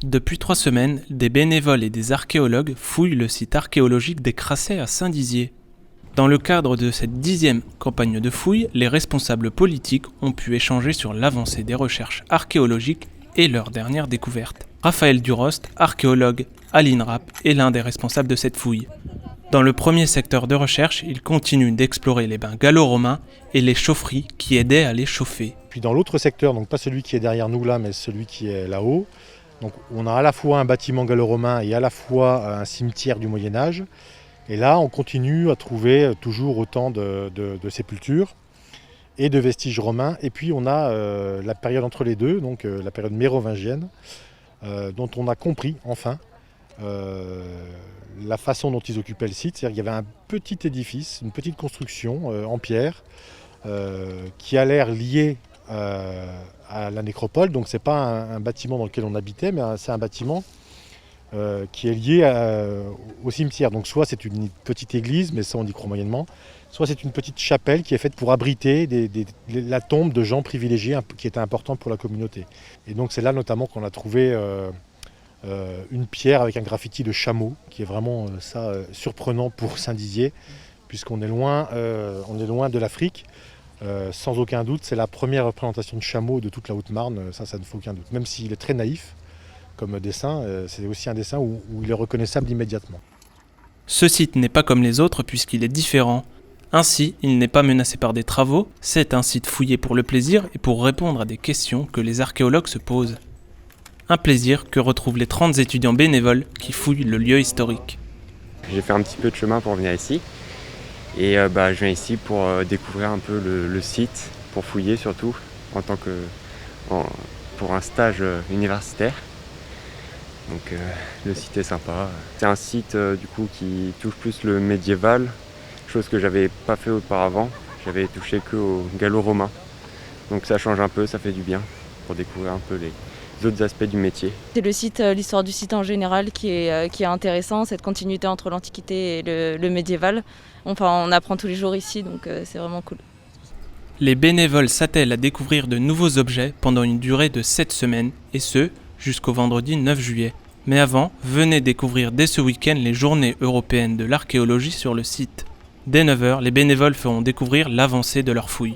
Depuis 3 semaines, des bénévoles et des archéologues fouillent le site archéologique des Crasset à Saint-Dizier. Dans le cadre de cette 10e campagne de fouilles, les responsables politiques ont pu échanger sur l'avancée des recherches archéologiques et leurs dernières découvertes. Raphaël Durost, archéologue à l'INRAP, est l'un des responsables de cette fouille. Dans le premier secteur de recherche, il continue d'explorer les bains gallo-romains et les chaufferies qui aidaient à les chauffer. Puis dans l'autre secteur, donc pas celui qui est derrière nous là, mais celui qui est là-haut, donc on a à la fois un bâtiment gallo-romain et à la fois un cimetière du Moyen-Âge. Et là, on continue à trouver toujours autant de sépultures et de vestiges romains. Et puis on a la période entre les deux, donc la période mérovingienne, dont on a compris enfin la façon dont ils occupaient le site. C'est-à-dire qu'il y avait un petit édifice, une petite construction en pierre qui a l'air liée à la nécropole. Donc c'est pas un bâtiment dans lequel on habitait, mais c'est un bâtiment qui est lié au cimetière. Donc soit c'est une petite église, mais ça on y croit moyennement, soit c'est une petite chapelle qui est faite pour abriter la tombe de gens privilégiés qui étaient importants pour la communauté. Et donc c'est là notamment qu'on a trouvé une pierre avec un graffiti de chameau, qui est vraiment surprenant pour Saint-Dizier, puisqu'on est loin de l'Afrique. Sans aucun doute, c'est la première représentation de chameau de toute la Haute-Marne, ça ne fait aucun doute. Même s'il est très naïf comme dessin, c'est aussi un dessin où il est reconnaissable immédiatement. Ce site n'est pas comme les autres puisqu'il est différent. Ainsi, il n'est pas menacé par des travaux, c'est un site fouillé pour le plaisir et pour répondre à des questions que les archéologues se posent. Un plaisir que retrouvent les 30 étudiants bénévoles qui fouillent le lieu historique. J'ai fait un petit peu de chemin pour venir ici. Et je viens ici pour découvrir un peu le site, pour fouiller surtout, pour un stage universitaire. Donc le site est sympa. C'est un site du coup qui touche plus le médiéval, chose que j'avais pas fait auparavant. J'avais touché qu'au gallo-romain. Donc ça change un peu, ça fait du bien pour découvrir un peu les autres aspects du métier. C'est le site, l'histoire du site en général qui est intéressant, cette continuité entre l'Antiquité et le médiéval. Enfin, on apprend tous les jours ici, donc c'est vraiment cool. Les bénévoles s'attellent à découvrir de nouveaux objets pendant une durée de 7 semaines, et ce, jusqu'au vendredi 9 juillet. Mais avant, venez découvrir dès ce week-end les journées européennes de l'archéologie sur le site. Dès 9h, les bénévoles feront découvrir l'avancée de leur fouille.